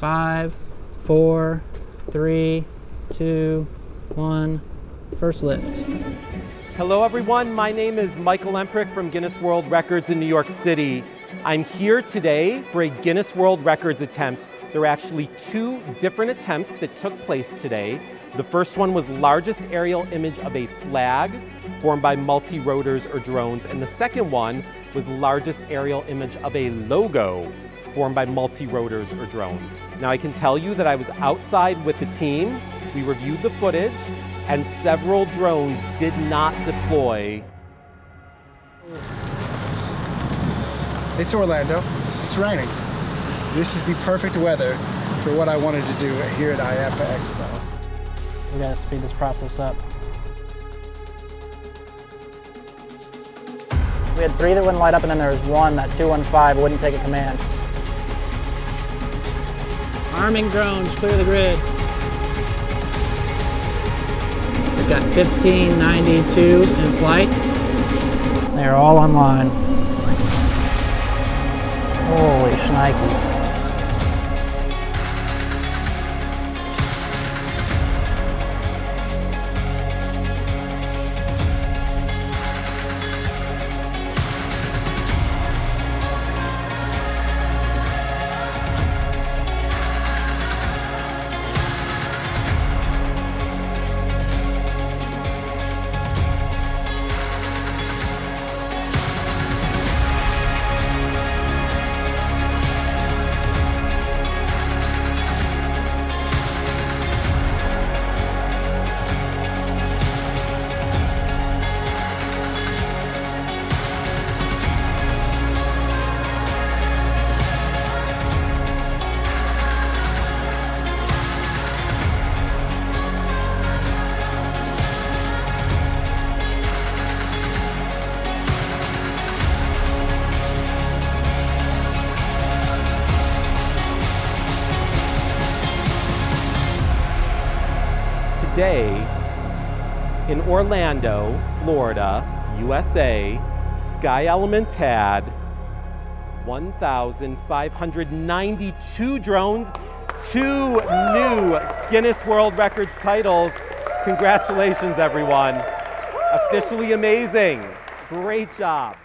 5, 4, 3, 2, 1. First lift. Hello everyone, my name is Michael Emprick from Guinness World Records in New York City. I'm here today for a Guinness World Records attempt. There are actually two different attempts that took place today. The first one was largest aerial image of a flag formed by multirotors or drones, and the second one was largest aerial image of a logo formed by multirotors or drones. Now I can tell you that I was outside with the team, we reviewed the footage, and several drones did not deploy. It's Orlando, it's raining. This is the perfect weather for what I wanted to do here at IAAPA Expo. We gotta speed this process up. We had 3 that wouldn't light up, and then there was 1, that 215, wouldn't take a command. Arming drones, clear the grid. We've got 1592 in flight. They're all online. Holy shnikes. Today, in Orlando, Florida, USA, Sky Elements had 1,592 drones, 2 new Guinness World Records titles. Congratulations, everyone. Officially amazing. Great job.